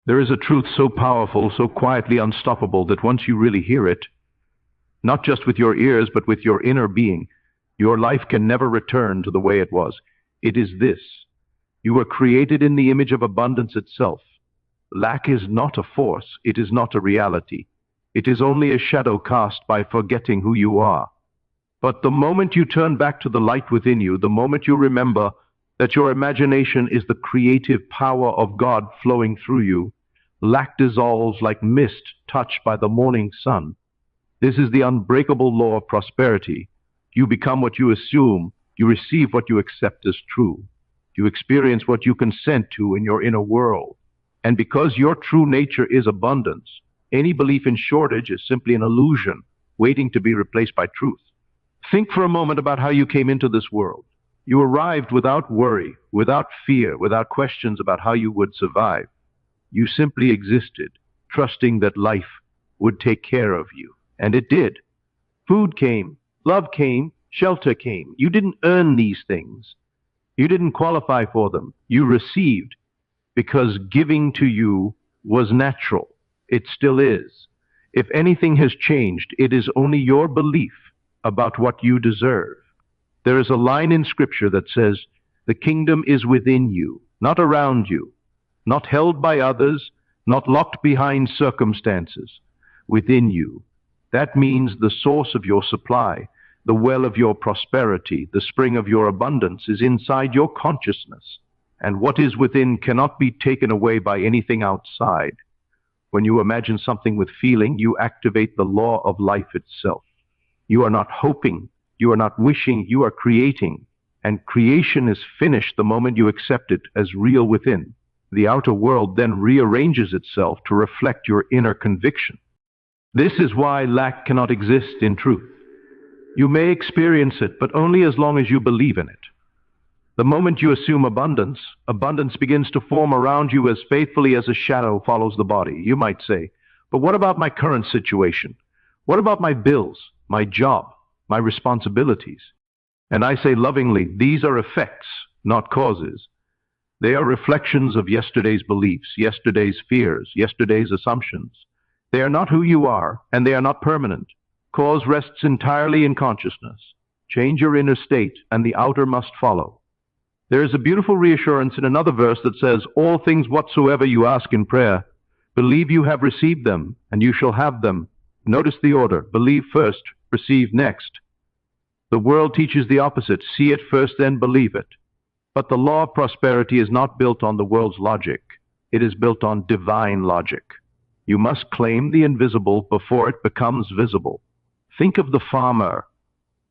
There is a truth so powerful, so quietly unstoppable, that once you really hear it, not just with your ears, but with your inner being, your life can never return to the way it was. It is this: you were created in the image of abundance itself. Lack is not a force, it is not a reality. It is only a shadow cast by forgetting who you are. But the moment you turn back to the light within you, the moment you remember that your imagination is the creative power of God flowing through you, lack dissolves like mist touched by the morning sun. This is the unbreakable law of prosperity. You become what you assume, you receive what you accept as true. You experience what you consent to in your inner world. And because your true nature is abundance, any belief in shortage is simply an illusion waiting to be replaced by truth. Think for a moment about how you came into this world. You arrived without worry, without fear, without questions about how you would survive. You simply existed, trusting that life would take care of you. And it did. Food came, love came, shelter came. You didn't earn these things. You didn't qualify for them. You received because giving to you was natural. It still is. If anything has changed, it is only your belief about what you deserve. There is a line in Scripture that says, "The kingdom is within you, not around you, not held by others, not locked behind circumstances, within you." That means the source of your supply, the well of your prosperity, the spring of your abundance is inside your consciousness. And what is within cannot be taken away by anything outside. When you imagine something with feeling, you activate the law of life itself. You are not hoping, you are not wishing, you are creating. And creation is finished the moment you accept it as real within. The outer world then rearranges itself to reflect your inner conviction. This is why lack cannot exist in truth. You may experience it, but only as long as you believe in it. The moment you assume abundance, abundance begins to form around you as faithfully as a shadow follows the body. You might say, "But what about my current situation? What about my bills, my job, my responsibilities?" And I say lovingly, these are effects, not causes. They are reflections of yesterday's beliefs, yesterday's fears, yesterday's assumptions. They are not who you are, and they are not permanent. Cause rests entirely in consciousness. Change your inner state, and the outer must follow. There is a beautiful reassurance in another verse that says, "All things whatsoever you ask in prayer, believe you have received them, and you shall have them." Notice the order: believe first, receive next. The world teaches the opposite: see it first, then believe it. But the law of prosperity is not built on the world's logic. It is built on divine logic. You must claim the invisible before it becomes visible. Think of the farmer.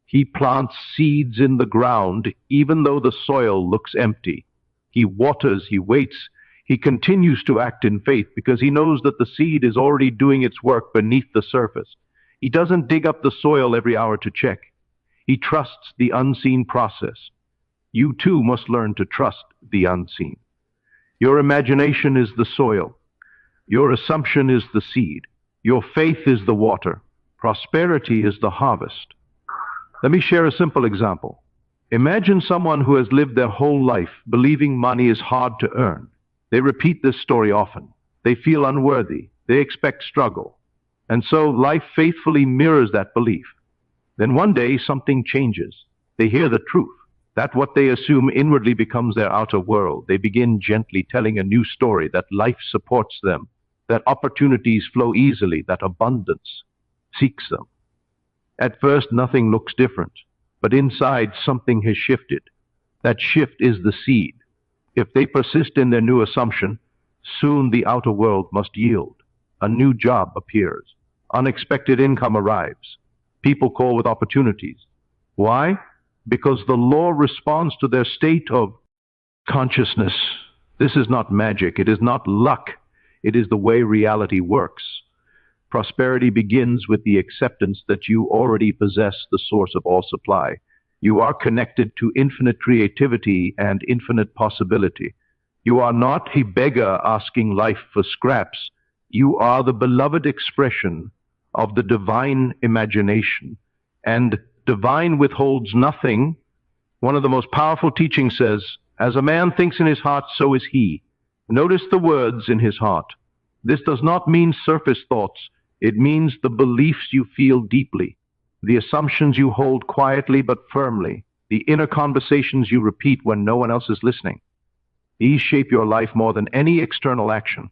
He plants seeds in the ground even though the soil looks empty. He waters, he waits, he continues to act in faith because he knows that the seed is already doing its work beneath the surface. He doesn't dig up the soil every hour to check. He trusts the unseen process. You too must learn to trust the unseen. Your imagination is the soil. Your assumption is the seed. Your faith is the water. Prosperity is the harvest. Let me share a simple example. Imagine someone who has lived their whole life believing money is hard to earn. They repeat this story often. They feel unworthy. They expect struggle. And so life faithfully mirrors that belief. Then one day something changes. They hear the truth, that what they assume inwardly becomes their outer world. They begin gently telling a new story, that life supports them, that opportunities flow easily, that abundance seeks them. At first, nothing looks different, but inside something has shifted. That shift is the seed. If they persist in their new assumption, soon the outer world must yield. A new job appears. Unexpected income arrives. People call with opportunities. Why? Because the law responds to their state of consciousness. This is not magic. It is not luck. It is the way reality works. Prosperity begins with the acceptance that you already possess the source of all supply. You are connected to infinite creativity and infinite possibility. You are not a beggar asking life for scraps. You are the beloved expression of the divine imagination. And divine withholds nothing. One of the most powerful teachings says, "As a man thinks in his heart, so is he." Notice the words "in his heart." This does not mean surface thoughts. It means the beliefs you feel deeply, the assumptions you hold quietly but firmly, the inner conversations you repeat when no one else is listening. These shape your life more than any external action.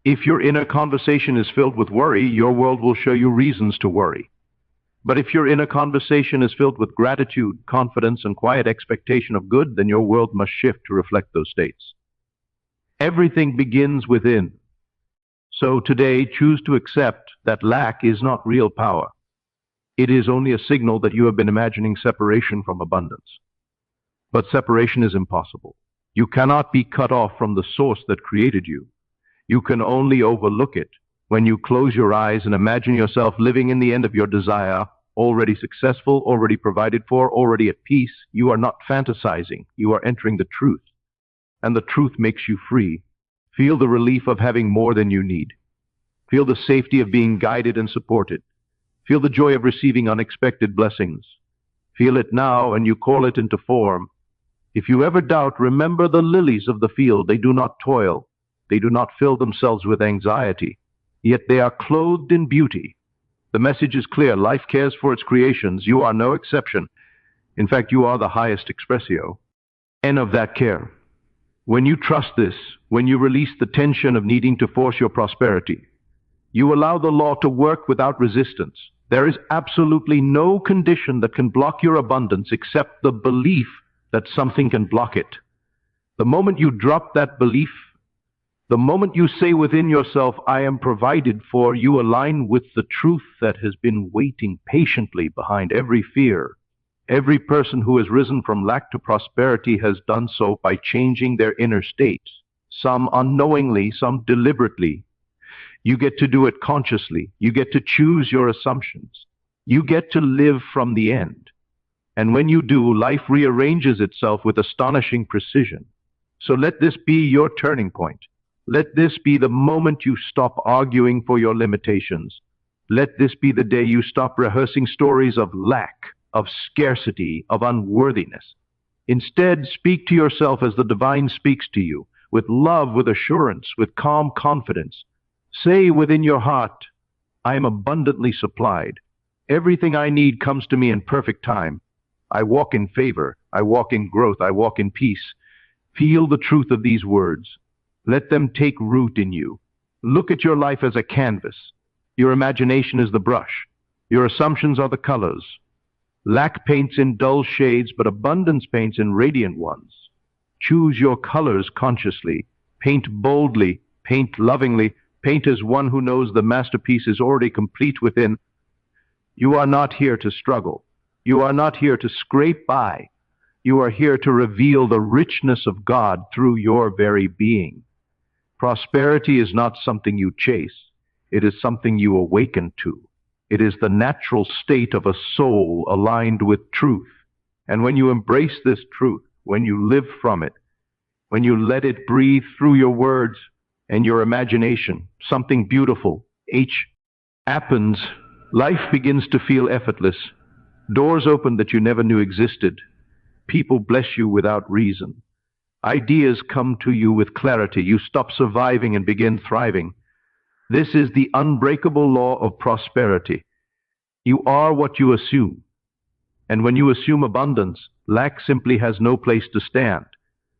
If your inner conversation is filled with worry, your world will show you reasons to worry. But if your inner conversation is filled with gratitude, confidence, and quiet expectation of good, then your world must shift to reflect those states. Everything begins within. So today, choose to accept that lack is not real power. It is only a signal that you have been imagining separation from abundance. But separation is impossible. You cannot be cut off from the source that created you. You can only overlook it when you close your eyes and imagine yourself living in the end of your desire, already successful, already provided for, already at peace. You are not fantasizing. You are entering the truth. And the truth makes you free. Feel the relief of having more than you need. Feel the safety of being guided and supported. Feel the joy of receiving unexpected blessings. Feel it now and you call it into form. If you ever doubt, remember the lilies of the field. They do not toil. They do not fill themselves with anxiety. Yet they are clothed in beauty. The message is clear. Life cares for its creations. You are no exception. In fact, you are the highest expressio. And of that care. When you trust this, when you release the tension of needing to force your prosperity, you allow the law to work without resistance. There is absolutely no condition that can block your abundance except the belief that something can block it. The moment you drop that belief, the moment you say within yourself, I am provided for, you align with the truth that has been waiting patiently behind every fear. Every person who has risen from lack to prosperity has done so by changing their inner state. Some unknowingly, some deliberately. You get to do it consciously. You get to choose your assumptions. You get to live from the end. And when you do, life rearranges itself with astonishing precision. So let this be your turning point. Let this be the moment you stop arguing for your limitations. Let this be the day you stop rehearsing stories of lack, of scarcity, of unworthiness. Instead, speak to yourself as the divine speaks to you, with love, with assurance, with calm confidence. Say within your heart, I am abundantly supplied. Everything I need comes to me in perfect time. I walk in favor. I walk in growth. I walk in peace. Feel the truth of these words. Let them take root in you. Look at your life as a canvas. Your imagination is the brush. Your assumptions are the colors. Lack paints in dull shades, but abundance paints in radiant ones. Choose your colors consciously. Paint boldly. Paint lovingly. Paint as one who knows the masterpiece is already complete within. You are not here to struggle. You are not here to scrape by. You are here to reveal the richness of God through your very being. Prosperity is not something you chase. It is something you awaken to. It is the natural state of a soul aligned with truth. And when you embrace this truth, when you live from it, when you let it breathe through your words and your imagination, something beautiful, happens. Life begins to feel effortless. Doors open that you never knew existed. People bless you without reason. Ideas come to you with clarity. You stop surviving and begin thriving. This is the unbreakable law of prosperity. You are what you assume. And when you assume abundance, lack simply has no place to stand.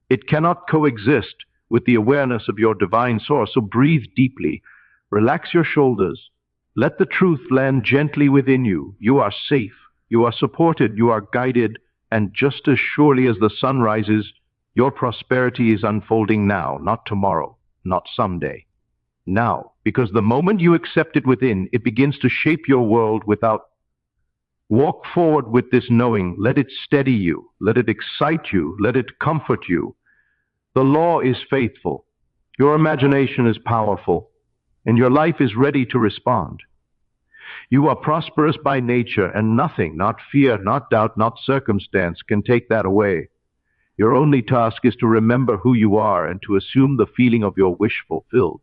It cannot coexist with the awareness of your divine source. So breathe deeply. Relax your shoulders. Let the truth land gently within you. You are safe. You are supported. You are guided. And just as surely as the sun rises, your prosperity is unfolding now, not tomorrow, not someday. Now, because the moment you accept it within, it begins to shape your world without. Walk forward with this knowing. Let it steady you. Let it excite you. Let it comfort you. The law is faithful. Your imagination is powerful. And your life is ready to respond. You are prosperous by nature, and nothing, not fear, not doubt, not circumstance, can take that away. Your only task is to remember who you are and to assume the feeling of your wish fulfilled.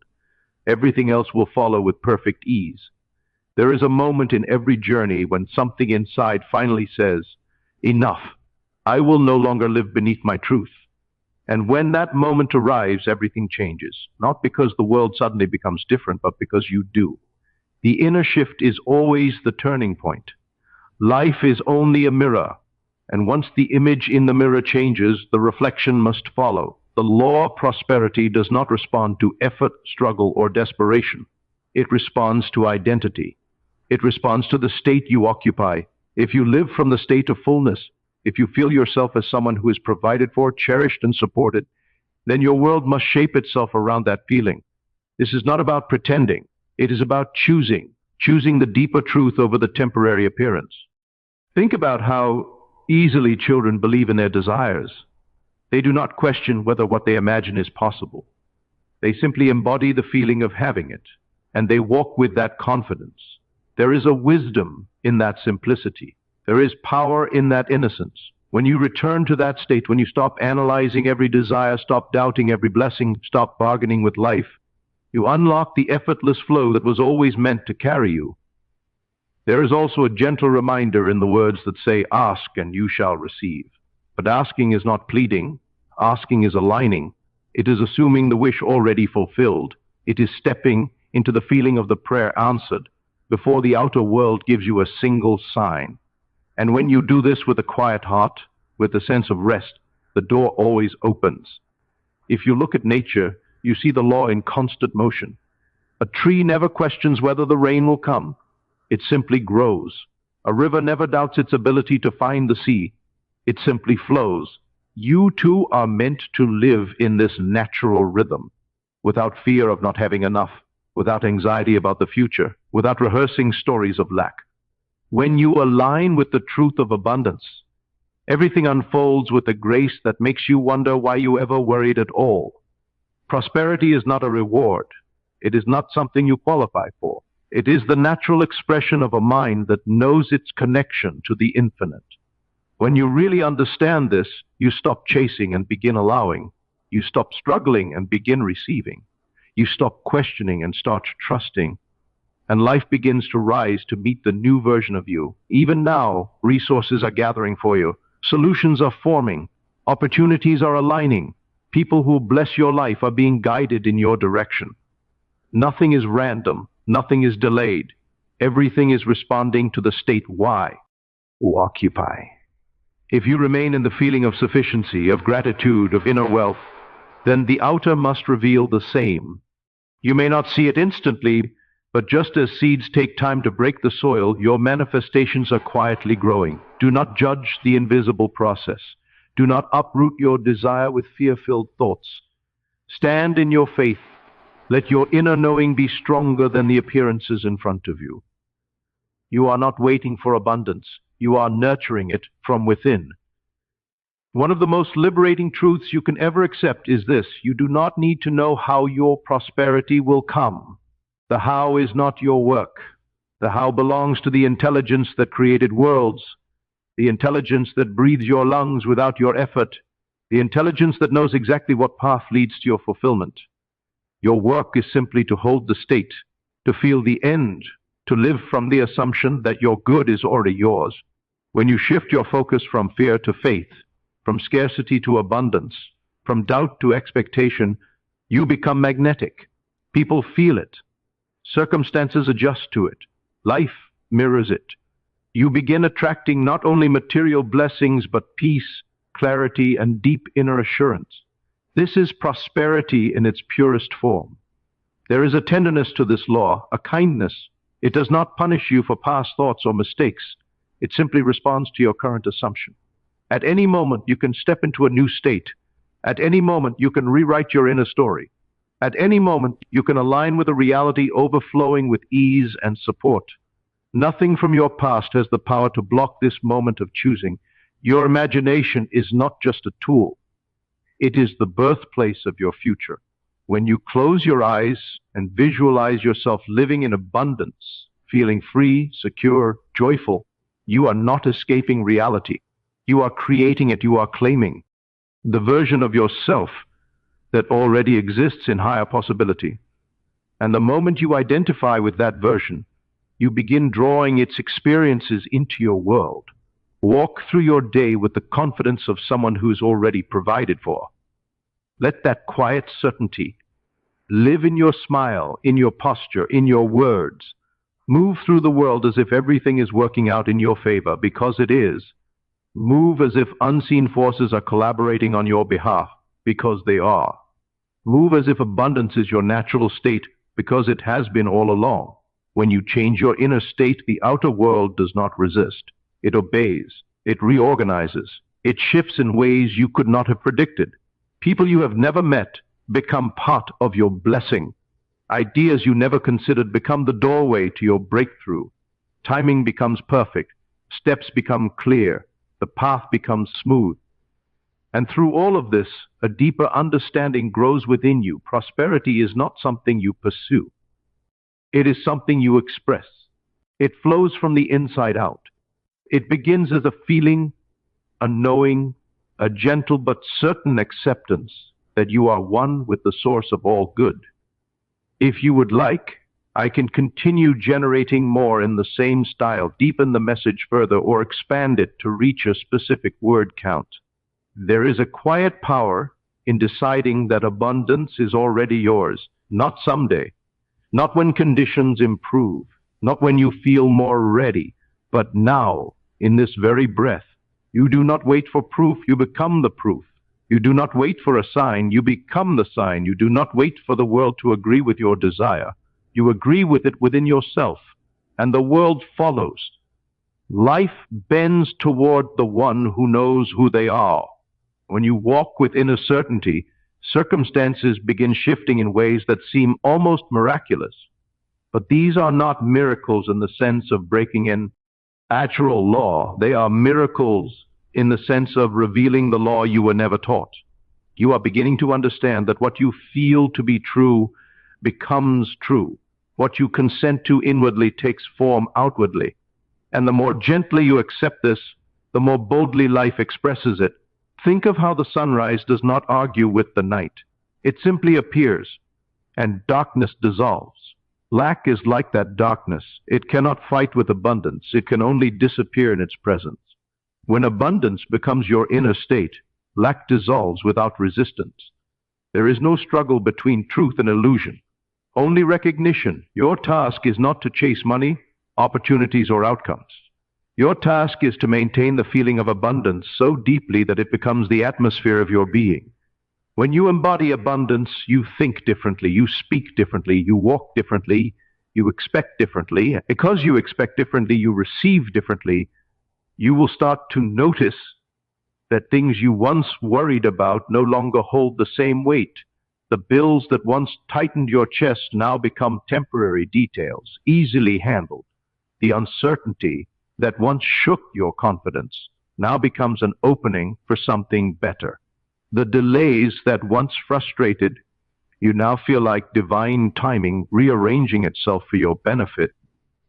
Everything else will follow with perfect ease. There is a moment in every journey when something inside finally says, enough. I will no longer live beneath my truth. And when that moment arrives, everything changes. Not because the world suddenly becomes different, but because you do. The inner shift is always the turning point. Life is only a mirror, and once the image in the mirror changes, the reflection must follow. The law of prosperity does not respond to effort, struggle, or desperation. It responds to identity. It responds to the state you occupy. If you live from the state of fullness, if you feel yourself as someone who is provided for, cherished, and supported, then your world must shape itself around that feeling. This is not about pretending. It is about choosing the deeper truth over the temporary appearance. Think about how easily children believe in their desires. They do not question whether what they imagine is possible. They simply embody the feeling of having it, and they walk with that confidence. There is a wisdom in that simplicity. There is power in that innocence. When you return to that state, when you stop analyzing every desire, stop doubting every blessing, stop bargaining with life, you unlock the effortless flow that was always meant to carry you. There is also a gentle reminder in the words that say, "Ask and you shall receive." But asking is not pleading. Asking is aligning. It is assuming the wish already fulfilled. It is stepping into the feeling of the prayer answered before the outer world gives you a single sign. And when you do this with a quiet heart, with a sense of rest, the door always opens. If you look at nature, you see the law in constant motion. A tree never questions whether the rain will come. It simply grows. A river never doubts its ability to find the sea. It simply flows. You too are meant to live in this natural rhythm, without fear of not having enough, without anxiety about the future, without rehearsing stories of lack. When you align with the truth of abundance, everything unfolds with a grace that makes you wonder why you ever worried at all. Prosperity is not a reward. It is not something you qualify for. It is the natural expression of a mind that knows its connection to the infinite. When you really understand this, you stop chasing and begin allowing. You stop struggling and begin receiving. You stop questioning and start trusting. And life begins to rise to meet the new version of you. Even now, resources are gathering for you. Solutions are forming. Opportunities are aligning. People who bless your life are being guided in your direction. Nothing is random. Nothing is delayed. Everything is responding to the state why you occupy. If you remain in the feeling of sufficiency, of gratitude, of inner wealth, then the outer must reveal the same. You may not see it instantly, but just as seeds take time to break the soil, your manifestations are quietly growing. Do not judge the invisible process. Do not uproot your desire with fear-filled thoughts. Stand in your faith. Let your inner knowing be stronger than the appearances in front of you. You are not waiting for abundance. You are nurturing it from within. One of the most liberating truths you can ever accept is this: you do not need to know how your prosperity will come. The how is not your work. The how belongs to the intelligence that created worlds, the intelligence that breathes your lungs without your effort, the intelligence that knows exactly what path leads to your fulfillment. Your work is simply to hold the state, to feel the end, to live from the assumption that your good is already yours. When you shift your focus from fear to faith, from scarcity to abundance, from doubt to expectation, you become magnetic. People feel it. Circumstances adjust to it. Life mirrors it. You begin attracting not only material blessings, but peace, clarity, and deep inner assurance. This is prosperity in its purest form. There is a tenderness to this law, a kindness. It does not punish you for past thoughts or mistakes. It simply responds to your current assumption. At any moment, you can step into a new state. At any moment, you can rewrite your inner story. At any moment, you can align with a reality overflowing with ease and support. Nothing from your past has the power to block this moment of choosing. Your imagination is not just a tool. It is the birthplace of your future. When you close your eyes and visualize yourself living in abundance, feeling free, secure, joyful, you are not escaping reality. You are creating it. You are claiming the version of yourself that already exists in higher possibility. And the moment you identify with that version, you begin drawing its experiences into your world. Walk through your day with the confidence of someone who's already provided for. Let that quiet certainty live in your smile, in your posture, in your words. Move through the world as if everything is working out in your favor, because it is. Move as if unseen forces are collaborating on your behalf, because they are. Move as if abundance is your natural state, because it has been all along. When you change your inner state, the outer world does not resist. It obeys. It reorganizes. It shifts in ways you could not have predicted. People you have never met become part of your blessing. Ideas you never considered become the doorway to your breakthrough. Timing becomes perfect. Steps become clear. The path becomes smooth. And through all of this, a deeper understanding grows within you. Prosperity is not something you pursue. It is something you express. It flows from the inside out. It begins as a feeling, a knowing, a gentle but certain acceptance that you are one with the source of all good. If you would like, I can continue generating more in the same style, deepen the message further, or expand it to reach a specific word count. There is a quiet power in deciding that abundance is already yours, not someday, not when conditions improve, not when you feel more ready, but now, in this very breath. You do not wait for proof, you become the proof. You do not wait for a sign, you become the sign. You do not wait for the world to agree with your desire. You agree with it within yourself, and the world follows. Life bends toward the one who knows who they are. When you walk with inner certainty, circumstances begin shifting in ways that seem almost miraculous. But these are not miracles in the sense of breaking in natural law. They are miracles in the sense of revealing the law you were never taught. You are beginning to understand that what you feel to be true becomes true. What you consent to inwardly takes form outwardly. And the more gently you accept this, the more boldly life expresses it. Think of how the sunrise does not argue with the night. It simply appears, and darkness dissolves. Lack is like that darkness. It cannot fight with abundance. It can only disappear in its presence. When abundance becomes your inner state, lack dissolves without resistance. There is no struggle between truth and illusion. Only recognition. Your task is not to chase money, opportunities, or outcomes. Your task is to maintain the feeling of abundance so deeply that it becomes the atmosphere of your being. When you embody abundance, you think differently, you speak differently, you walk differently, you expect differently. Because you expect differently, you receive differently. You will start to notice that things you once worried about no longer hold the same weight. The bills that once tightened your chest now become temporary details, easily handled. The uncertainty that once shook your confidence now becomes an opening for something better. The delays that once frustrated you now feel like divine timing rearranging itself for your benefit.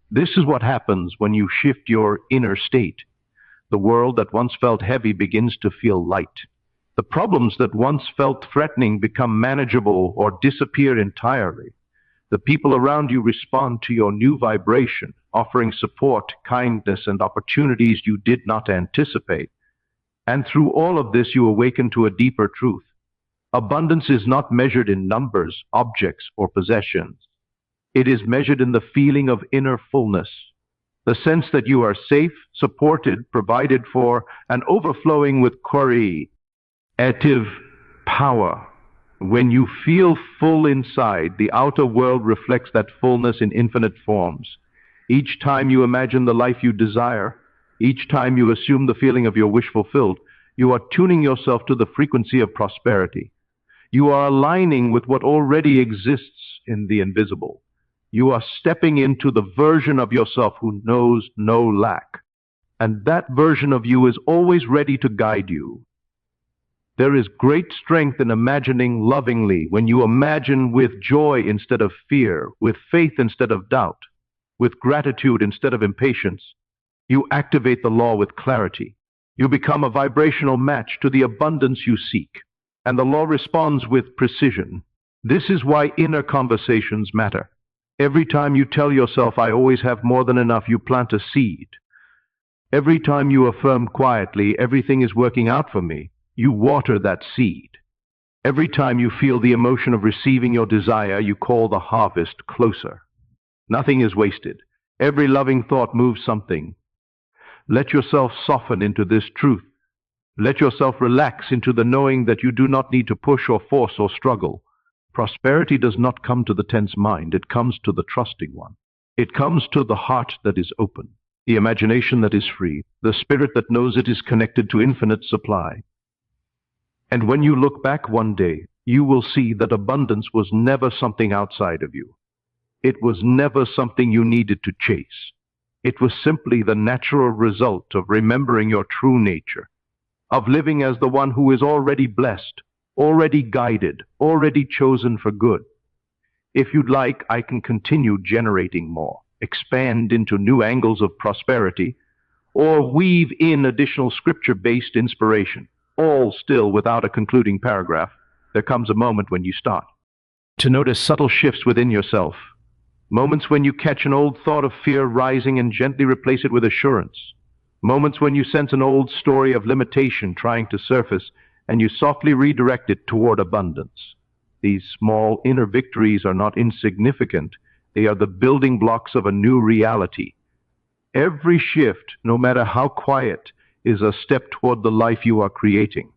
This is what happens when you shift your inner state. The world that once felt heavy begins to feel light. The problems that once felt threatening become manageable or disappear entirely. The people around you respond to your new vibration, offering support, kindness, and opportunities you did not anticipate. And through all of this, you awaken to a deeper truth. Abundance is not measured in numbers, objects, or possessions. It is measured in the feeling of inner fullness, the sense that you are safe, supported, provided for, and overflowing with creative power. When you feel full inside, the outer world reflects that fullness in infinite forms. Each time you imagine the life you desire, each time you assume the feeling of your wish fulfilled, you are tuning yourself to the frequency of prosperity. You are aligning with what already exists in the invisible. You are stepping into the version of yourself who knows no lack. And that version of you is always ready to guide you. There is great strength in imagining lovingly. When you imagine with joy instead of fear, with faith instead of doubt, with gratitude instead of impatience, you activate the law with clarity. You become a vibrational match to the abundance you seek, and the law responds with precision. This is why inner conversations matter. Every time you tell yourself, I always have more than enough, you plant a seed. Every time you affirm quietly, everything is working out for me, you water that seed. Every time you feel the emotion of receiving your desire, you call the harvest closer. Nothing is wasted. Every loving thought moves something. Let yourself soften into this truth. Let yourself relax into the knowing that you do not need to push or force or struggle. Prosperity does not come to the tense mind, it comes to the trusting one. It comes to the heart that is open, the imagination that is free, the spirit that knows it is connected to infinite supply. And when you look back one day, you will see that abundance was never something outside of you. It was never something you needed to chase. It was simply the natural result of remembering your true nature, of living as the one who is already blessed, already guided, already chosen for good. If you'd like, I can continue generating more, expand into new angles of prosperity, or weave in additional scripture-based inspiration, all still without a concluding paragraph. There comes a moment when you start to notice subtle shifts within yourself, moments when you catch an old thought of fear rising and gently replace it with assurance, moments when you sense an old story of limitation trying to surface and you softly redirect it toward abundance. These small inner victories are not insignificant. They are the building blocks of a new reality. Every shift, no matter how quiet, is a step toward the life you are creating.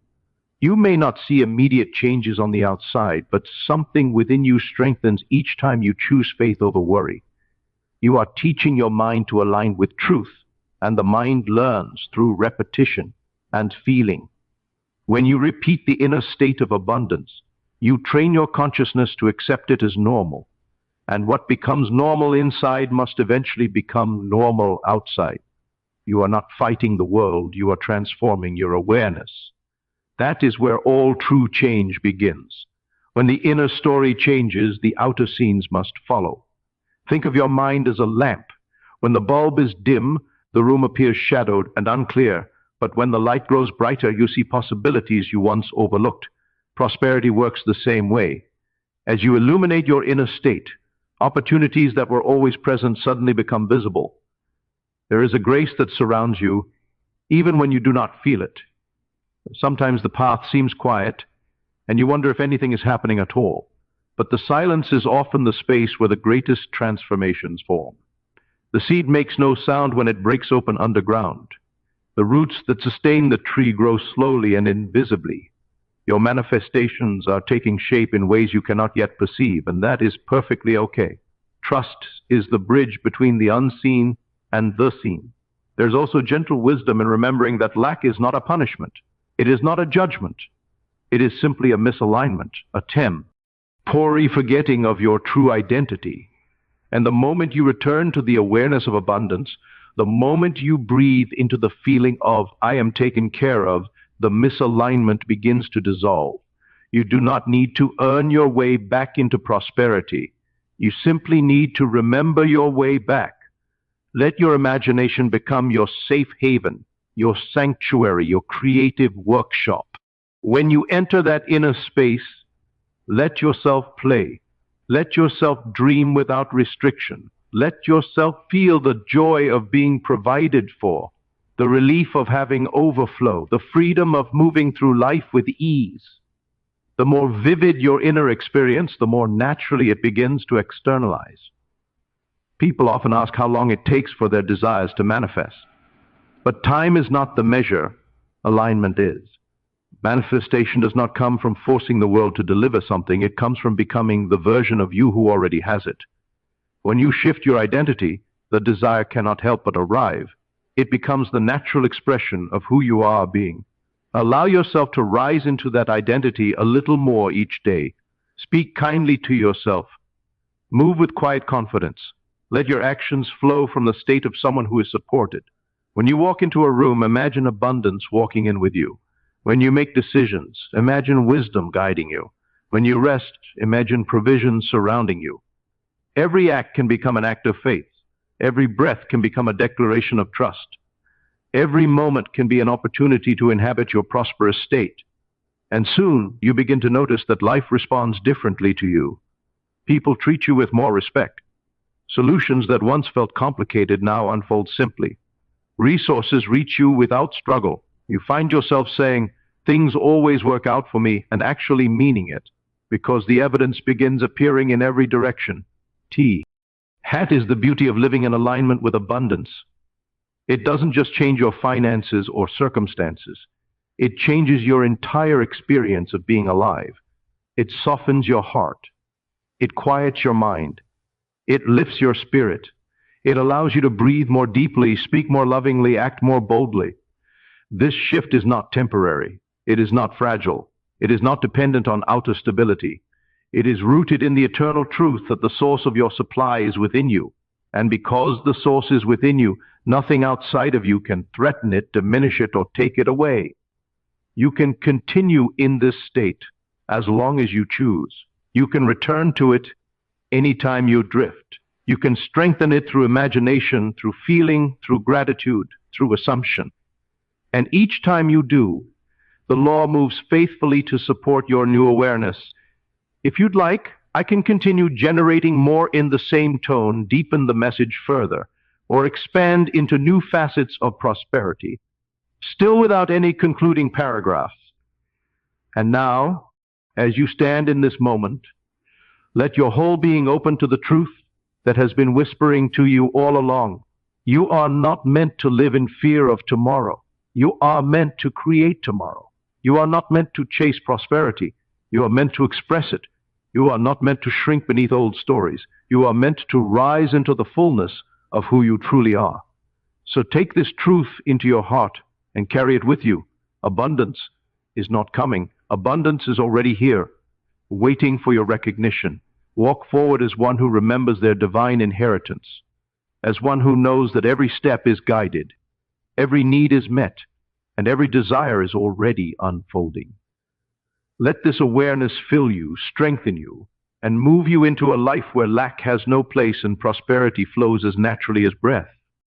You may not see immediate changes on the outside, but something within you strengthens each time you choose faith over worry. You are teaching your mind to align with truth, and the mind learns through repetition and feeling. When you repeat the inner state of abundance, you train your consciousness to accept it as normal, and what becomes normal inside must eventually become normal outside. You are not fighting the world, you are transforming your awareness. That is where all true change begins. When the inner story changes, the outer scenes must follow. Think of your mind as a lamp. When the bulb is dim, the room appears shadowed and unclear, but when the light grows brighter, you see possibilities you once overlooked. Prosperity works the same way. As you illuminate your inner state, opportunities that were always present suddenly become visible. There is a grace that surrounds you, even when you do not feel it. Sometimes the path seems quiet, and you wonder if anything is happening at all. But the silence is often the space where the greatest transformations form. The seed makes no sound when it breaks open underground. The roots that sustain the tree grow slowly and invisibly. Your manifestations are taking shape in ways you cannot yet perceive, and that is perfectly okay. Trust is the bridge between the unseen and the seen. There's also gentle wisdom in remembering that lack is not a punishment. It is not a judgment. It is simply a misalignment, a temporary forgetting of your true identity. And the moment you return to the awareness of abundance, the moment you breathe into the feeling of, I am taken care of, the misalignment begins to dissolve. You do not need to earn your way back into prosperity. You simply need to remember your way back. Let your imagination become your safe haven, your sanctuary, your creative workshop. When you enter that inner space, let yourself play. Let yourself dream without restriction. Let yourself feel the joy of being provided for, the relief of having overflow, the freedom of moving through life with ease. The more vivid your inner experience, the more naturally it begins to externalize. People often ask how long it takes for their desires to manifest. But time is not the measure, alignment is. Manifestation does not come from forcing the world to deliver something, it comes from becoming the version of you who already has it. When you shift your identity, the desire cannot help but arrive. It becomes the natural expression of who you are being. Allow yourself to rise into that identity a little more each day. Speak kindly to yourself. Move with quiet confidence. Let your actions flow from the state of someone who is supported. When you walk into a room, imagine abundance walking in with you. When you make decisions, imagine wisdom guiding you. When you rest, imagine provision surrounding you. Every act can become an act of faith. Every breath can become a declaration of trust. Every moment can be an opportunity to inhabit your prosperous state. And soon you begin to notice that life responds differently to you. People treat you with more respect. Solutions that once felt complicated now unfold simply. Resources reach you without struggle. You find yourself saying, Things always work out for me, and actually meaning it, because the evidence begins appearing in every direction. T. Hat is the beauty of living in alignment with abundance. It doesn't just change your finances or circumstances. It changes your entire experience of being alive. It softens your heart. It quiets your mind. It lifts your spirit. It allows you to breathe more deeply, speak more lovingly, act more boldly. This shift is not temporary. It is not fragile. It is not dependent on outer stability. It is rooted in the eternal truth that the source of your supply is within you. And because the source is within you, nothing outside of you can threaten it, diminish it, or take it away. You can continue in this state as long as you choose. You can return to it anytime you drift. You can strengthen it through imagination, through feeling, through gratitude, through assumption. And each time you do, the law moves faithfully to support your new awareness. If you'd like, I can continue generating more in the same tone, deepen the message further, or expand into new facets of prosperity, still without any concluding paragraphs. And now, as you stand in this moment, let your whole being open to the truth that has been whispering to you all along. You are not meant to live in fear of tomorrow. You are meant to create tomorrow. You are not meant to chase prosperity. You are meant to express it. You are not meant to shrink beneath old stories. You are meant to rise into the fullness of who you truly are. So take this truth into your heart and carry it with you. Abundance is not coming. Abundance is already here, waiting for your recognition. Walk forward as one who remembers their divine inheritance, as one who knows that every step is guided, every need is met, and every desire is already unfolding. Let this awareness fill you, strengthen you, and move you into a life where lack has no place and prosperity flows as naturally as breath.